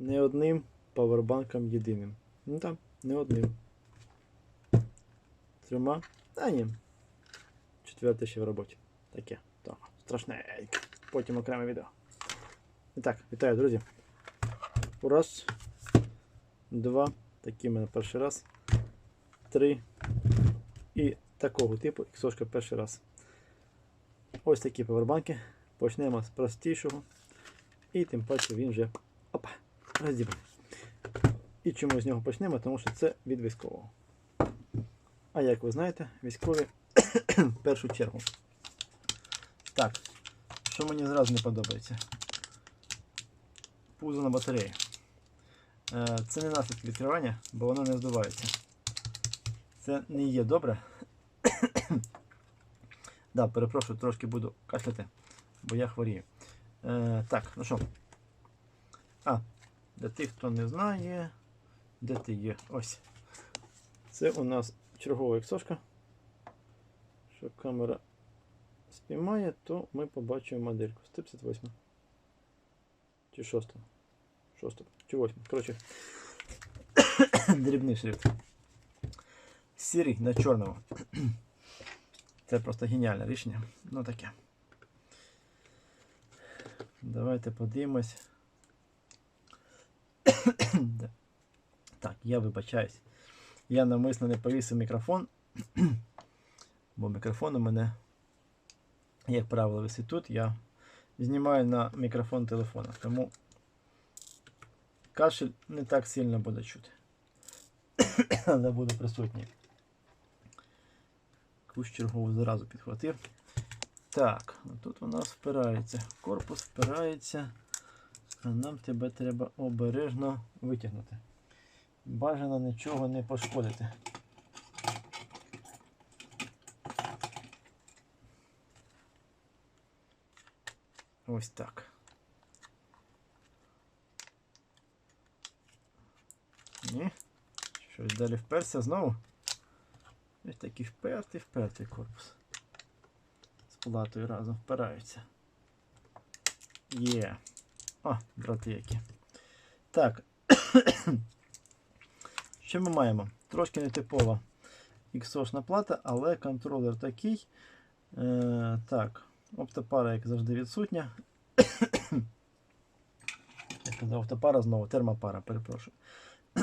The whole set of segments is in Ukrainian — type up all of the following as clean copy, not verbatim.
не одним павербанком єдиним. Ну там, не одним. 3. А ні. 4 ще в роботі. Таке. Так, страшне. Потім окреме відео. І так, вітаю, друзі. Раз. 2. Такий в мене перший раз. 3. І такого типу іксошка перший раз. Ось такі павербанки. Почнемо з простішого. І тим паче він вже роздібаний. І чому з нього почнемо? Тому що це від військового. А як ви знаєте, військові в першу чергу. Так, що мені зразу не подобається? Пузо на батареї. Це не наслідки відкривання, бо воно не здувається. Це не є добре. Да, перепрошую, трошки буду кашляти, бо я хворію. Так, ну що. Для тих, хто не знає, де ти є. Ось. Це у нас чергова іксошка. Що камера спіймає, то ми побачимо модельку. 158. Чи 6. 6. Чи 8. Коротше, дрібний шрифт. Сірий на чорному. Це просто геніальне рішення. Ну таке. Давайте подивимось. Так, я вибачаюсь. Я навмисно не повісив мікрофон, бо мікрофон у мене, як правило, висить тут. Я знімаю на мікрофон телефона, тому кашель не так сильно буде чути. Але буде присутній. Якусь чергову заразу підхватив. Так, тут у нас впирається. Корпус впирається. А нам тебе треба обережно витягнути. Бажано нічого не пошкодити. Ось так. Ні. Щось далі вперся знову. Ось такий впертий корпус. З платою разом впираються. Є. О, брати які. Так. Що ми маємо? Трошки нетипова іксошна плата, але контролер такий. Так, оптопара, як завжди, відсутня. Я казав, оптопара знову, термопара, перепрошую.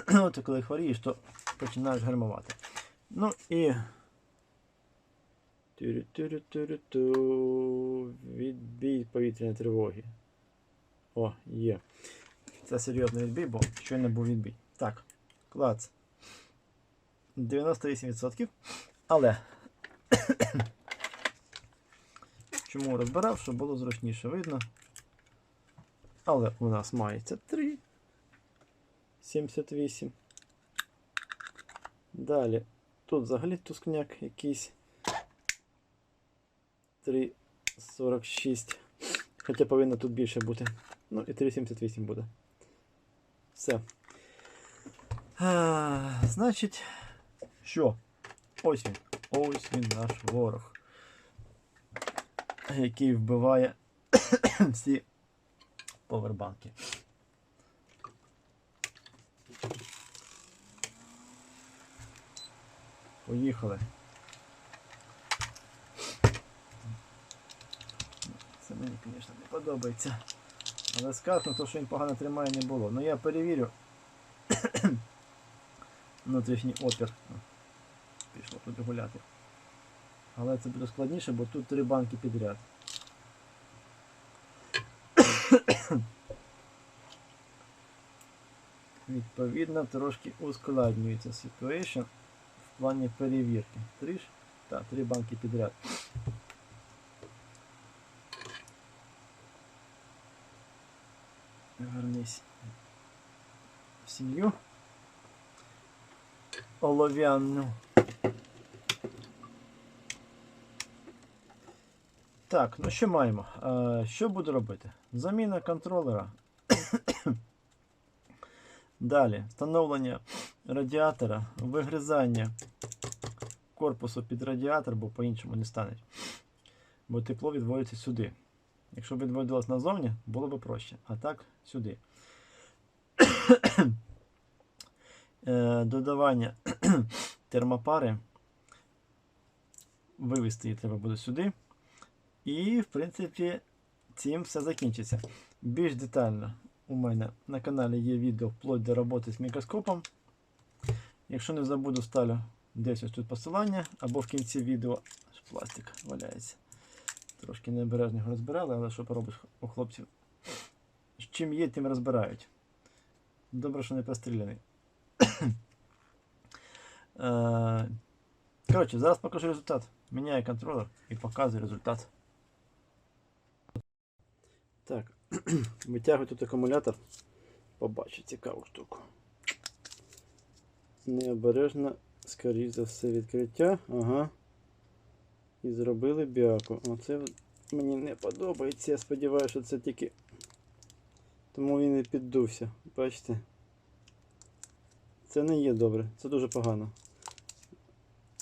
От коли хворієш, то починаєш гальмувати. Ну і відбій повітряної тривоги. О, є. Це серйозний відбій, бо щойно був відбій. Так, клац. 98%. Але чому розбирав, щоб було зручніше видно. Але у нас мається 3,78. Далі, тут взагалі тускняк якийсь 3,46. Хоча повинно тут більше бути. Ну і 3,78 буде. Все. Значить, що? Ось він. Ось він наш ворог. Який вбиває всі повербанки. Поїхали. Це мені, звісно, не подобається. Але скажу, то, що він погано тримає, не було. Ну я перевірю внутрішній опір. Пішло тут гуляти. Але це буде складніше, бо тут 3 банки підряд. Відповідно, трошки ускладнюється ситуація в плані перевірки. 3 банки підряд. Вернись в сім'ю олов'яну. Так, ну що маємо? Що буду робити? Заміна контролера. Далі, встановлення радіатора, вигризання корпусу під радіатор, бо по-іншому не стане. Бо тепло відводиться сюди. Якщо б відводилось назовні, було б проще. А так, сюди. Додавання термопари. Вивести її треба буде сюди. І, в принципі, цим все закінчиться. Більш детально у мене на каналі є відео вплоть до роботи з мікроскопом. Якщо не забуду, ставлю десь ось тут посилання, або в кінці відео. Пластик валяється. Трошки необережно його розбирали, але що поробиш у хлопців? Чим є, тим розбирають. Добре, що не простріляний. Коротше, зараз покажу результат. Міняю контролер і показую результат. Так, витягую тут акумулятор. Побачу цікаву штуку. Необережно, скоріш за все, відкриття. Ага. І зробили бяку. Оце мені не подобається. Я сподіваюся, що це тільки... Тому він і піддувся. Бачите? Це не є добре. Це дуже погано.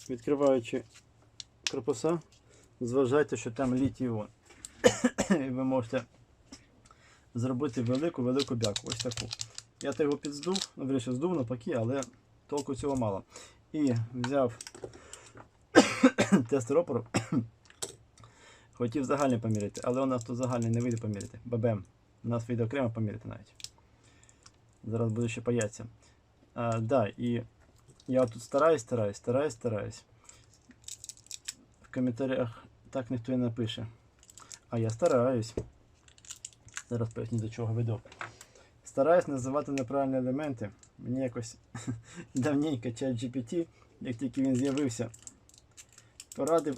Відкриваючи корпуса, зважайте, що там літій-іон. І ви можете зробити велику бяку. Ось таку. Я його підздув, вирішив здув навпаки, але толку цього мало. І взяв тестер опору. Хотів загальний поміряти, але у нас тут загальний не вийде поміряти. Бабем. У нас вийде окремо поміряти навіть. Зараз буду ще паятися. Да, і я тут стараюсь. В коментарях так ніхто і напише. А я стараюсь. Зараз поясню, до чого веду. Стараюсь називати неправильні елементи. Мені якось давненько ChatGPT, як тільки він з'явився, порадив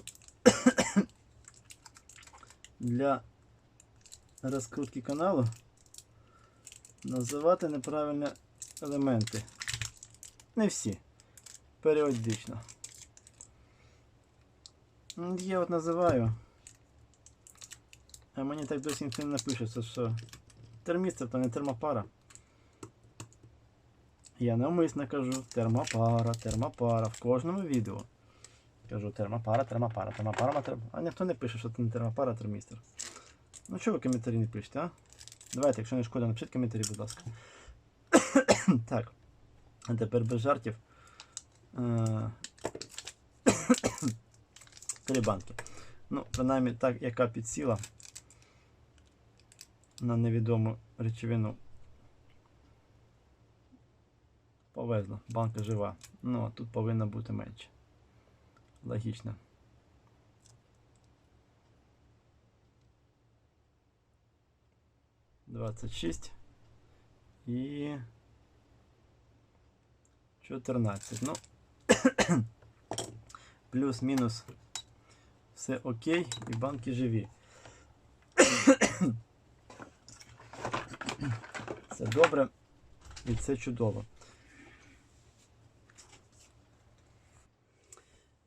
для розкрутки каналу називати неправильні елементи. Не всі. Періодично. Я от називаю. А мені так досі ніхто не напише, що термістр то не термопара. Я навмисно кажу термопара в кожному відео. Кажу термопара. А ніхто не пише, що це не термопара, а термістр. Ну чого ви коментарі не пишете, а? Давайте, якщо не шкода, напишіть коментарі, будь ласка. Так. А тепер без жартів. 3 банки. Ну, принаймні, так, яка підсіла на невідому речовину. Повезло, банка жива. Ну, а тут повинно бути менше. Логічно. «26» і 14. Ну, плюс-мінус все окей, і банки живі. Це добре і це чудово.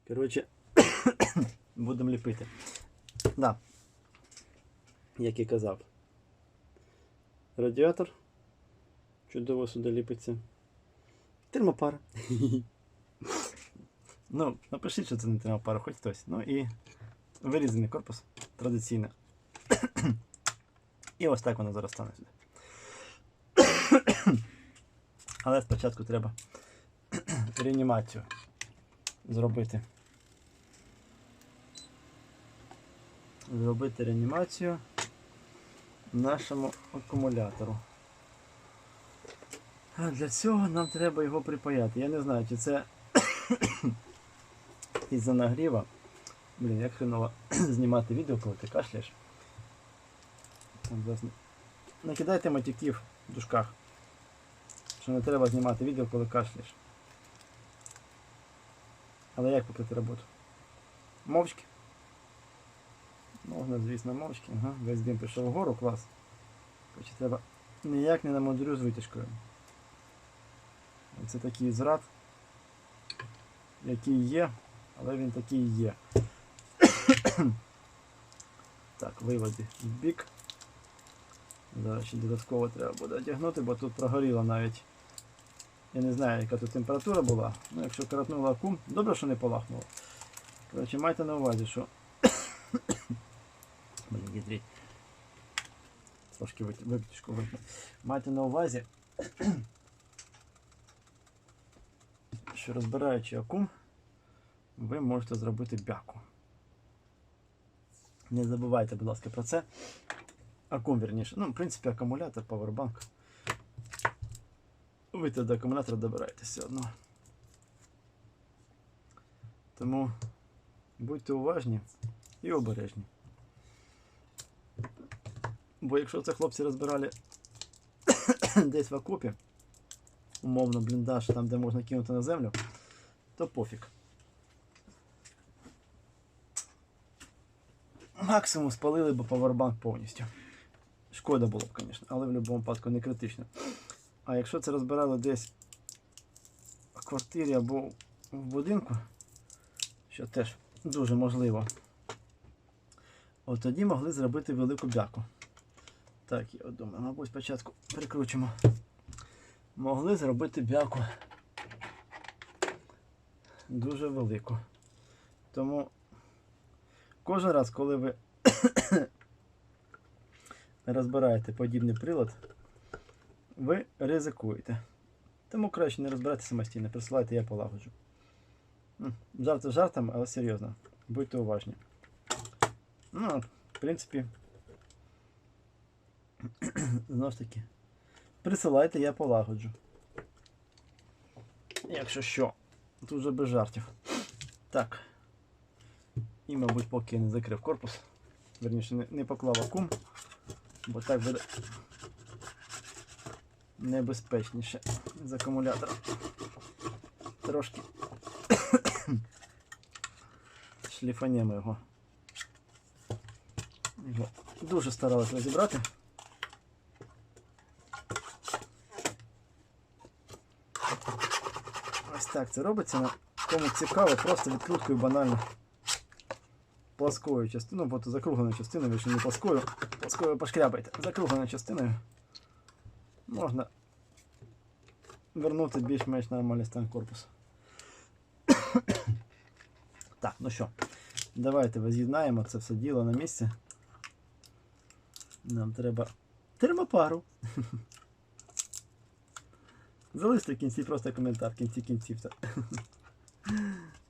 Коротше, будемо ліпити. Да, як і казав. Радіатор чудово сюди ліпиться. Термопара. Ну, напишіть, що це не термопара, хоч хтось. Ну і вирізаний корпус традиційно. І ось так воно зараз стане сюди. Але спочатку треба реанімацію зробити. Зробити реанімацію нашому акумулятору. А для цього нам треба його припаяти. Я не знаю, чи це із-за нагріва. Блін, як хреново знімати відео, коли ти кашляєш. Не кидайте матюків в дужках, що не треба знімати відео, коли кашляєш. Але як покрити роботу? Мовчки. Можна, звісно, мовчки. Ага, весь дим пішов вгору, клас. Хоча треба ніяк не намудрю з витяжкою. Це такий зрад, який є, але він такий є. Так, виводи в бік. Зараз ще додатково треба буде одягнути, бо тут прогоріло навіть. Я не знаю, яка тут температура була. Ну, якщо коротнуло акум, добре, що не полахнуло. Коротше, майте на увазі, що... Блін, відріть. Трошки витяжку вимкну. Майте на увазі, що розбираючи акум, ви можете зробити бяку. Не забувайте, будь ласка, про це. Акум, вірніше. Ну, в принципі, акумулятор, павербанк. Ви до акумулятора добираєтесь все одно. Тому будьте уважні і обережні. Бо якщо це хлопці розбирали десь в окопі, умовно бліндаж, там де можна кинути на землю, то пофіг. Максимум спалили б павербанк повністю. Шкода було б, звісно, але в будь-якому випадку не критично. А якщо це розбирали десь в квартирі або в будинку, що теж дуже можливо, от тоді могли зробити велику бяку. Так, я думаю, мабуть, спочатку прикручимо. Могли зробити бяку дуже велику. Тому кожен раз, коли ви розбираєте подібний прилад, ви ризикуєте. Тому краще не розбирайте самостійно, присилайте, я полагоджу. Жарти жартом, але серйозно. Будьте уважні. Ну, в принципі, знову ж таки, присилайте, я полагоджу. Якщо що, тут вже без жартів. Так. І, мабуть, поки я не закрив корпус. Верніше, не поклав акум, бо так буде небезпечніше з акумулятором. Трошки шліфанемо його. Дуже старалися розібрати. Ось так це робиться. Кому цікаво, просто відкруткою банально плоскою частиною, бо закругленою частиною, якщо не плоскою, плоскою пошкрябайте. Закругленою частиною можна вернути більш-менш нормальний стан корпусу. Так, ну що, давайте воз'єднаємо це все діло на місці. Нам треба термопару. Залиште в кінці просто коментар, в кінці кінців.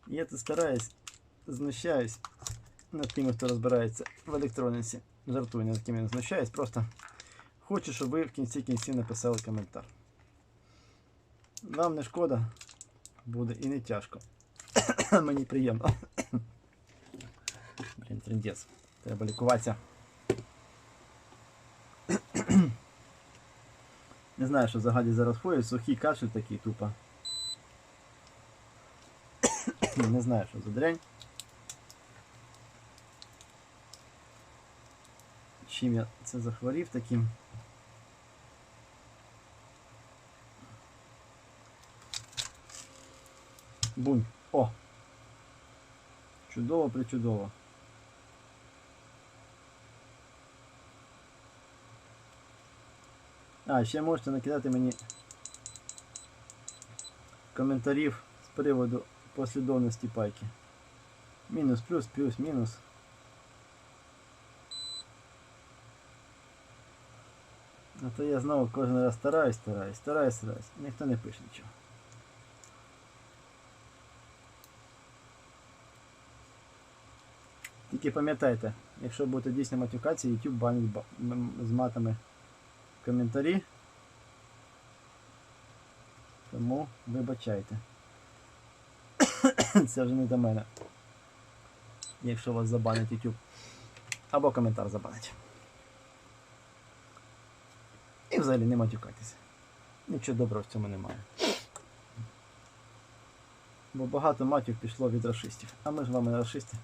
Я тут стараюсь, знущаюсь над тими, хто розбирається в електроніці. Жартую, над ким я не знущаюсь, просто хочу, щоб ви в кінці кінців написали коментар. Вам не шкода буде і не тяжко. Мені приємно. Блін, трындець. Треба лікуватися. Не знаю, що взагалі зараз ходить, сухий кашель такий тупо. Не знаю, що за дрянь. Чим я це захворів таким. Бунь. О! Чудово, причудово. А, ще можете накидати мені коментарів з приводу послідовності пайки. Мінус, плюс, плюс, мінус. А то я знову кожен раз стараюсь. Ніхто не пише нічого. Тільки пам'ятайте, якщо будете дійсно матюкатися, YouTube банить з матами коментарі. Тому вибачайте. Це вже не до мене. Якщо вас забанить YouTube. Або коментар забанить. І взагалі не матюкайтеся. Нічого доброго в цьому немає. Бо багато матюк пішло від рашистів. А ми ж вами не рашисти.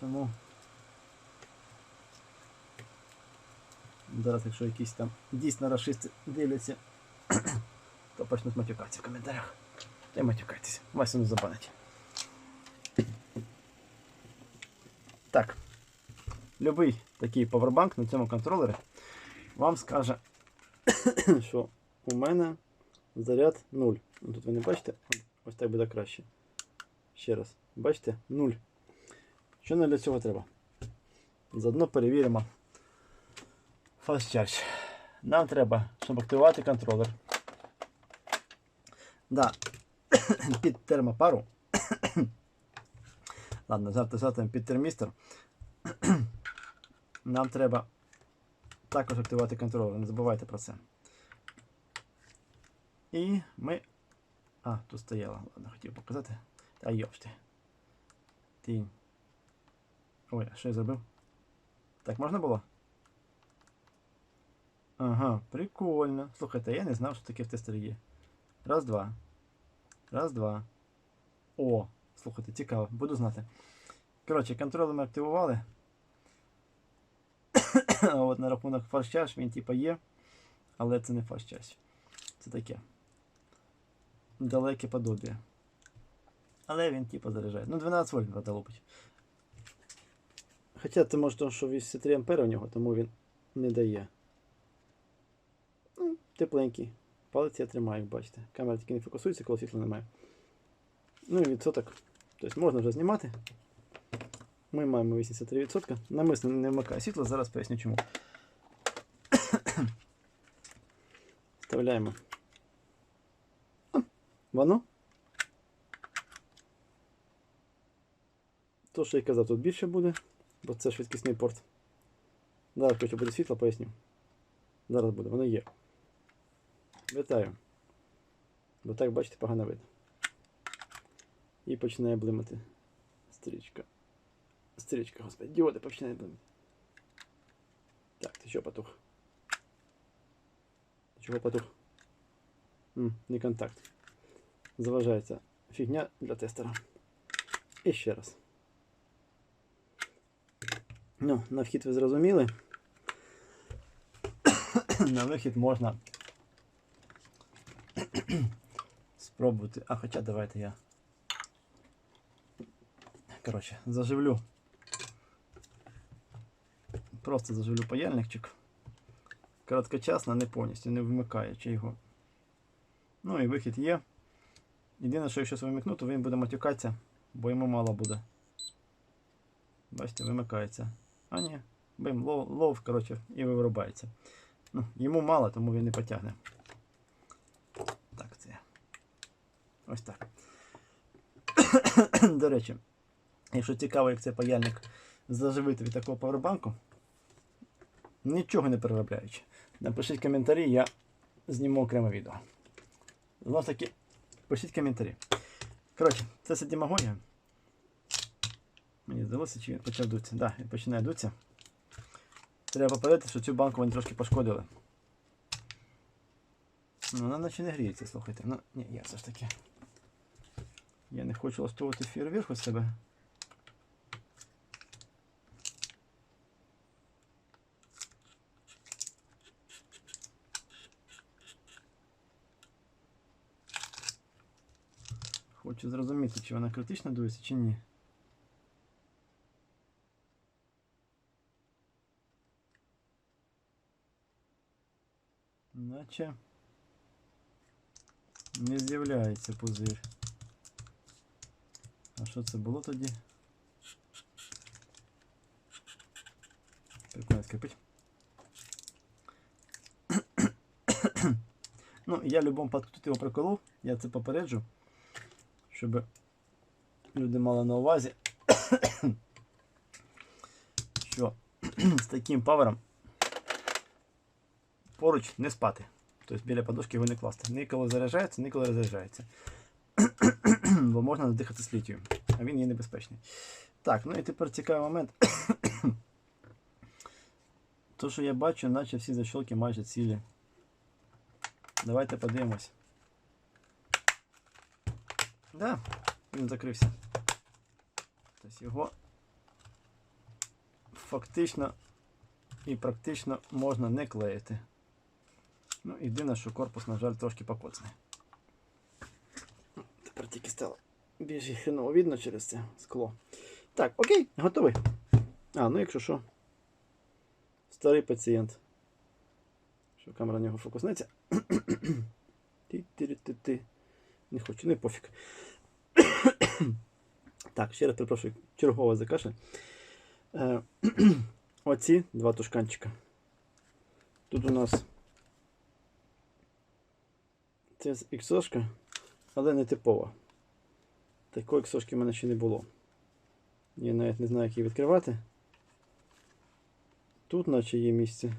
Тому зараз, якщо якісь там дійсно рашисти дивляться, то почнуть матюкатися в коментарях. Та й матюкайтеся. Вас не забанить. Так. Любий такий павербанк на цьому контролері вам скаже, що у мене заряд 0. Тут ви не бачите? Ось так буде краще. Ще раз. Бачите? 0. Що нам для цього треба? Заодно перевіримо Fast Charge. нам треба, щоб активувати контролер. Да, під термопару. Ладно, завтра під термістор. Нам треба також активувати контролер, не забувайте про це. І ми... А, тут стояло. Ладно, хотів показати. Та йопшти. Тінь. Ой, а що я зробив? Так можна було? Ага, прикольно. Слухайте, я не знав, що таке в тестері є. Раз, два. Раз, два. О, слухайте, цікаво, буду знати. Коротше, контролер ми активували. А от на рахунок фарш-чаш він типа є, але це не фарш-чаш. Це таке далеке подобіє. Але він типа заряджає. Ну 12 вольт, правда, лупить. Хоча це може тому, що 83 ампера у нього, тому він не дає. Ну, тепленький. Палець я тримаю, бачите. Камера тільки не фокусується, коли світла немає. Ну і відсоток. Тобто можна вже знімати. Ми маємо 83%. Намисно не вмикає світло, зараз поясню чому. Вставляємо. Воно. То, що я казав, тут більше буде, бо це швидкісний порт. Зараз, коли буде світло, поясню. Зараз буде, воно є. Вітаю. Бо так, бачите, погано видно. І починає блимати стрічка. Стрічка, господи, діоди починає блимати. Так, ти що потух? Чого потух? Не контакт. Заважається фігня для тестера. І ще раз. Ну, на вхід ви зрозуміли. На вихід можна спробувати. А, хоча давайте я. Коротше, заживлю. Просто заживлю паяльничок. Короткочасно, не повністю, не вмикаючи його. Ну і вихід є. Єдине, що якщо вимикну, то він буде матюкатися, бо йому мало буде. Бачите, вимикається. А ні, бим, лов, коротше, і вирубається. Ну, йому мало, тому він не потягне. Так, це. Ось так. До речі, якщо цікаво, як цей паяльник заживити від такого павербанку, нічого не переробляючи, напишіть коментарі, я зніму окреме відео. Знову ж таки, пишіть коментарі. Коротше, це все демагогія. Мені здалося, чи він почав дутися. Так, він починає дутися. Треба попередити, що цю банку вони трошки пошкодили. Ну, вона наче не гріється, слухайте. Ну, ні, я все ж таки. Я не хочу влаштовувати фейерверк у себе. Хочу зрозуміти, чи вона критично дується, чи ні. Наче не з'являється пузир. А що це було тоді? Прикольно скрипить. Ну, я в будь-якому випадку тут його приколов, я це попереджу, щоб люди мали на увазі, що з таким павером поруч не спати. Тобто біля подушки його не класти. Ніколи заряджається, ніколи розряджається. Бо можна надихати з літію, а він є небезпечний. Так, ну і тепер цікавий момент. То, що я бачу, наче всі защолки майже цілі. Давайте подивимось. Да, він закрився. Тобто його фактично і практично можна не клеїти. Ну, єдине, що корпус, на жаль, трошки покоцаний. Тепер тільки стало більш хреново видно через це скло. Так, окей, готовий. А, ну якщо що, старий пацієнт. Що камера на нього фокуснеться. Ти. Не хочу, не пофіг. Так, ще раз перепрошую, чергово за кашель. Оці два тушканчика. Тут у нас Це іксошка, але не типова. Такої іксошки в мене ще не було. Я навіть не знаю, як її відкривати. Тут наче є місце.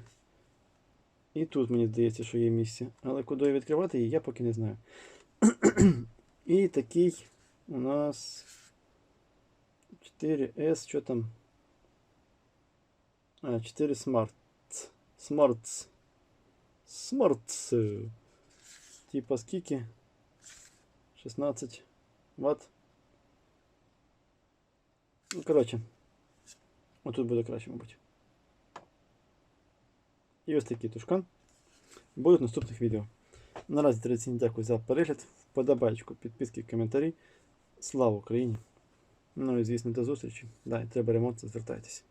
І тут мені здається, що є місце. Але куди відкривати її, я поки не знаю. І такий у нас 4S, що там? 4 Smarts. Типа скільки? 16 Вт. Ну, коротше. Отут буде краще, мабуть. І ось такий тушкан. Будуть в наступних відео. Наразі традиційно дякую за перегляд. Вподобайку, підписки, коментарі. Слава Україні! Ну і звісно, до зустрічі. Да, треба ремонт, звертайтеся.